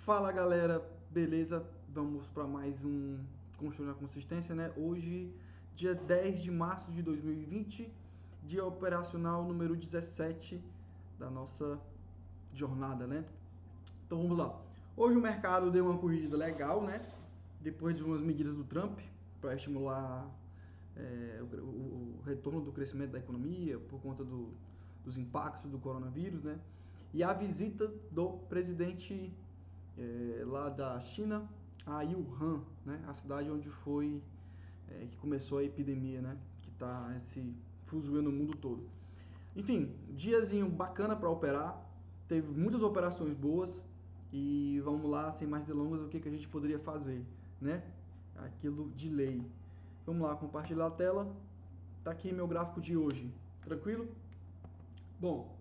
Fala galera, beleza? Vamos para mais um Construindo a Consistência, né? Hoje, dia 10 de março de 2020, dia operacional número 17 da nossa jornada, né? Então vamos lá. Hoje o mercado deu uma corrigida legal, né? Depois de umas medidas do Trump para estimular o retorno do crescimento da economia por conta dos impactos do coronavírus, né? E a visita do presidente lá da China a Wuhan, né? A cidade onde foi que começou a epidemia, né? Que está se fuzuando no mundo todo. Enfim, diazinho bacana para operar, teve muitas operações boas e vamos lá, sem mais delongas, o que a gente poderia fazer, né? Aquilo de lei. Vamos lá, compartilhar a tela. Tá aqui meu gráfico de hoje. Tranquilo? Bom,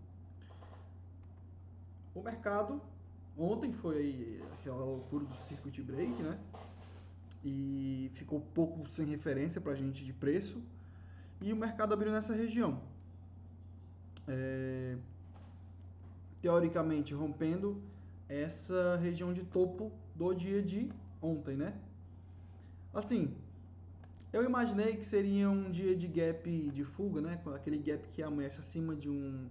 o mercado ontem foi aquela loucura do circuit break, né? E ficou pouco sem referência para a gente de preço. E o mercado abriu nessa região. Teoricamente rompendo essa região de topo do dia de ontem, né? Assim, eu imaginei que seria um dia de gap de fuga, né? Aquele gap que ameaça acima de um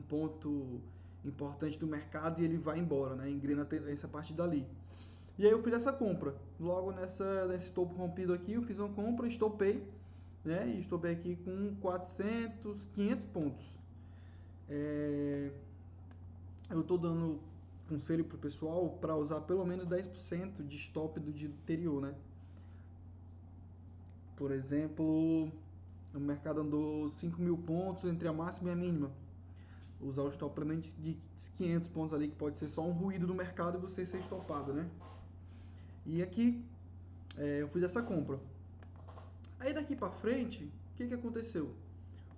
ponto importante do mercado e ele vai embora, né? Engrena a tendência a partir dali. E aí eu fiz essa compra. Logo nesse topo rompido aqui, eu fiz uma compra, estopei, né? E estopei aqui com 500 pontos. Eu estou dando conselho para o pessoal para usar pelo menos 10% de stop do dia anterior, né? Por exemplo, o mercado andou 5.000 pontos entre a máxima e a mínima. Usar o stop pelo menos de 500 pontos ali, que pode ser só um ruído do mercado e você ser estopado, né? E aqui eu fiz essa compra. Aí daqui para frente, o que aconteceu?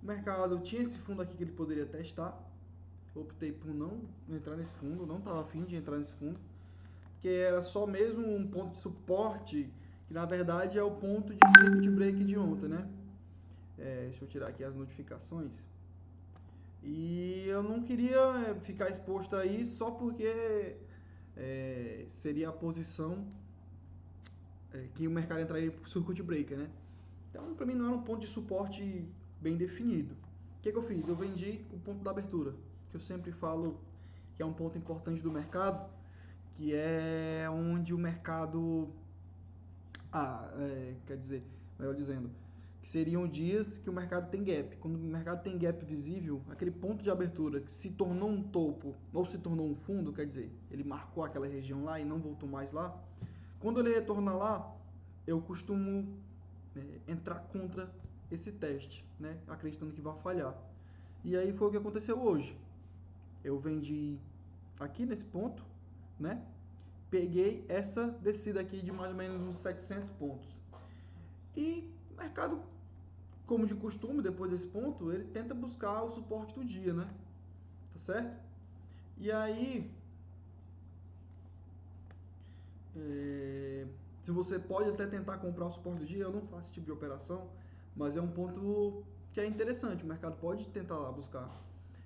O mercado tinha esse fundo aqui que ele poderia testar. Eu optei por não entrar nesse fundo, não estava afim de entrar nesse fundo, que era só mesmo um ponto de suporte, que na verdade é o ponto de circuit break de ontem, né? Deixa eu tirar aqui as notificações. E eu não queria ficar exposto aí só porque seria a posição que o mercado entraria para o circuit breaker, né? Então, para mim não era um ponto de suporte bem definido. O que eu fiz? Eu vendi o ponto da abertura, que eu sempre falo que é um ponto importante do mercado, que é onde o mercado, quer dizer, melhor dizendo, que seriam dias que o mercado tem gap. Quando o mercado tem gap visível, aquele ponto de abertura que se tornou um topo ou se tornou um fundo, quer dizer, ele marcou aquela região lá e não voltou mais lá. Quando ele retorna lá, eu costumo entrar contra esse teste, né? Acreditando que vai falhar. E aí foi o que aconteceu hoje. Eu vendi aqui nesse ponto, né? Peguei essa descida aqui de mais ou menos uns 700 pontos. E o mercado, como de costume, depois desse ponto, ele tenta buscar o suporte do dia, né? Tá certo? E aí, se você pode até tentar comprar o suporte do dia, eu não faço esse tipo de operação, mas é um ponto que é interessante, o mercado pode tentar lá buscar.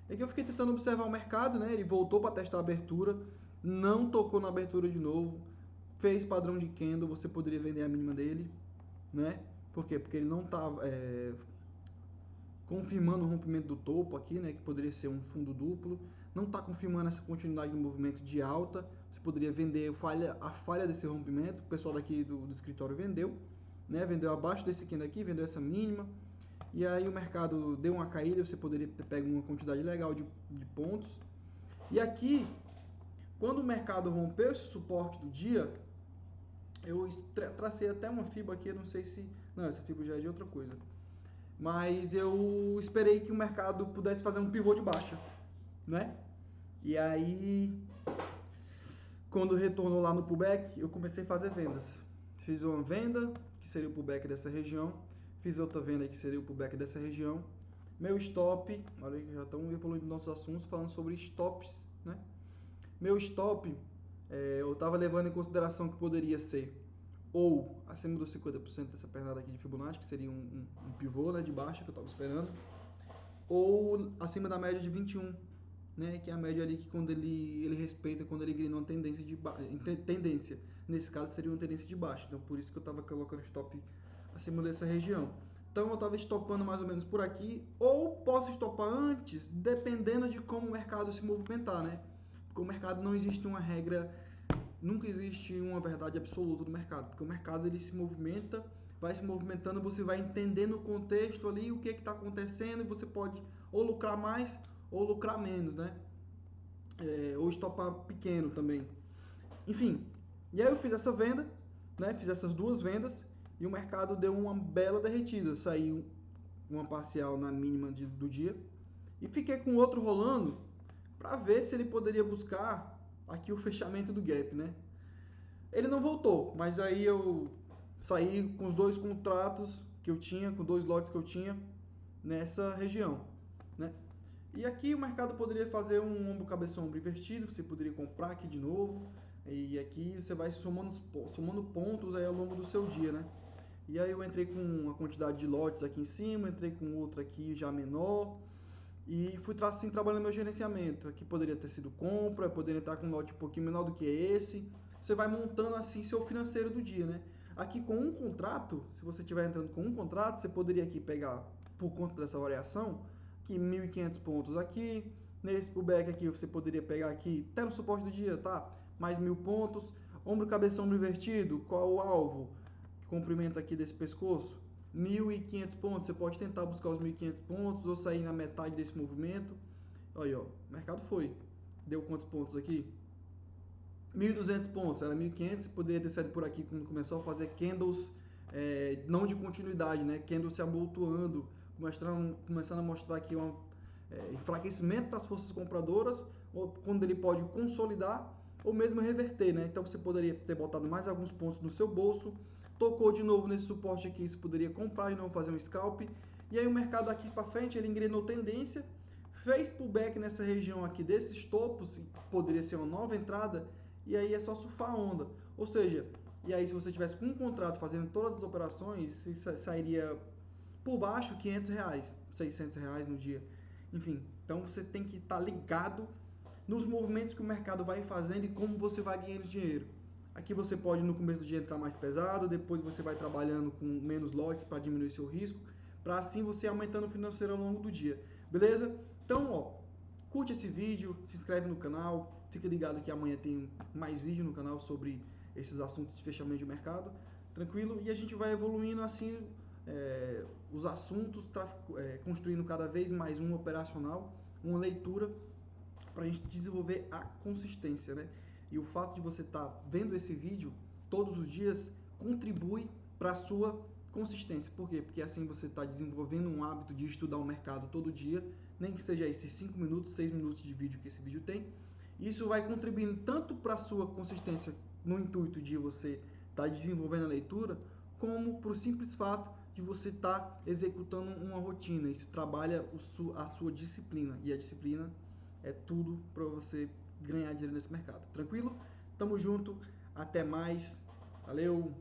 É que eu fiquei tentando observar o mercado, né? Ele voltou para testar a abertura, não tocou na abertura de novo, fez padrão de candle, você poderia vender a mínima dele, né? Por quê? Porque ele não está confirmando o rompimento do topo aqui, né? Que poderia ser um fundo duplo, não está confirmando essa continuidade do movimento de alta. Você poderia vender a falha desse rompimento. O pessoal daqui do escritório vendeu, né? Vendeu abaixo desse candle aqui, vendeu essa mínima. E aí o mercado deu uma caída, você poderia ter pego uma quantidade legal de pontos. E aqui, quando o mercado rompeu esse suporte do dia, eu tracei até uma FIBA aqui, eu não sei se... Não, essa FIBA já é de outra coisa. Mas eu esperei que o mercado pudesse fazer um pivô de baixa, né? E aí, quando retornou lá no pullback, eu comecei a fazer vendas. Fiz uma venda, que seria o pullback dessa região. Fiz outra venda, que seria o pullback dessa região. Meu stop, olha que já estão evoluindo nossos assuntos, falando sobre stops, né? Meu stop, eu estava levando em consideração que poderia ser ou acima dos 50% dessa pernada aqui de Fibonacci, que seria um pivô, né, de baixa que eu estava esperando, ou acima da média de 21, né? Que é a média ali que quando ele respeita, quando ele engrenou uma tendência tendência. Nesse caso seria uma tendência de baixa. Então por isso que eu estava colocando stop acima dessa região. Então eu estava estopando mais ou menos por aqui, ou posso estopar antes, dependendo de como o mercado se movimentar, né? Porque o mercado não existe uma regra, nunca existe uma verdade absoluta do mercado, porque o mercado ele se movimenta, vai se movimentando, você vai entendendo o contexto ali, o que está acontecendo, e você pode ou lucrar mais ou lucrar menos, né? Ou estopar pequeno também. Enfim, e aí eu fiz essa venda, né? Fiz essas duas vendas e o mercado deu uma bela derretida. Saiu uma parcial na mínima do dia e fiquei com outro rolando para ver se ele poderia buscar aqui o fechamento do gap, né? Ele não voltou, mas aí eu saí com os dois contratos que eu tinha, com dois lotes que eu tinha nessa região, né? E aqui o mercado poderia fazer um ombro cabeça ombro invertido, você poderia comprar aqui de novo, e aqui você vai somando pontos aí ao longo do seu dia, né? E aí eu entrei com uma quantidade de lotes aqui em cima, entrei com outra aqui já menor, e fui assim trabalhando meu gerenciamento. Aqui poderia ter sido compra, poderia estar com um lote um pouquinho menor do que esse. Você vai montando assim seu financeiro do dia, né? Aqui com um contrato, se você estiver entrando com um contrato, você poderia aqui pegar, por conta dessa variação, aqui 1.500 pontos aqui. Nesse pullback aqui você poderia pegar aqui, até no suporte do dia, tá? Mais 1.000 pontos. Ombro, cabeça, ombro invertido, qual o alvo? Comprimento aqui desse pescoço. 1.500 pontos, você pode tentar buscar os 1.500 pontos ou sair na metade desse movimento. Aí, ó, o mercado foi. Deu quantos pontos aqui? 1.200 pontos, era 1.500, poderia ter saído por aqui quando começou a fazer candles não de continuidade, né? Candles se amontoando, começando a mostrar aqui um enfraquecimento das forças compradoras, ou quando ele pode consolidar ou mesmo reverter, né? Então você poderia ter botado mais alguns pontos no seu bolso, tocou de novo nesse suporte aqui, você poderia comprar e não fazer um scalp, e aí o mercado daqui para frente ele engrenou tendência, fez pullback nessa região aqui desses topos, poderia ser uma nova entrada, e aí é só surfar a onda. Ou seja, e aí se você tivesse com um contrato fazendo todas as operações, sairia por baixo R$500, R$600 no dia. Enfim, então você tem que estar ligado nos movimentos que o mercado vai fazendo e como você vai ganhando dinheiro. Aqui você pode no começo do dia entrar mais pesado, depois você vai trabalhando com menos lotes para diminuir seu risco, para assim você aumentando o financeiro ao longo do dia. Beleza? Então, ó, curte esse vídeo, se inscreve no canal, fica ligado que amanhã tem mais vídeo no canal sobre esses assuntos de fechamento de mercado, tranquilo? E a gente vai evoluindo assim os assuntos, construindo cada vez mais um operacional, uma leitura, para a gente desenvolver a consistência, né? E o fato de você estar vendo esse vídeo todos os dias contribui para a sua consistência. Por quê? Porque assim você está desenvolvendo um hábito de estudar o mercado todo dia, nem que seja esses 5 minutos, 6 minutos de vídeo que esse vídeo tem. Isso vai contribuindo tanto para a sua consistência no intuito de você estar desenvolvendo a leitura, como para o simples fato de você estar executando uma rotina. Isso trabalha a sua disciplina, e a disciplina é tudo para você ganhar dinheiro nesse mercado. Tranquilo? Tamo junto, até mais, valeu!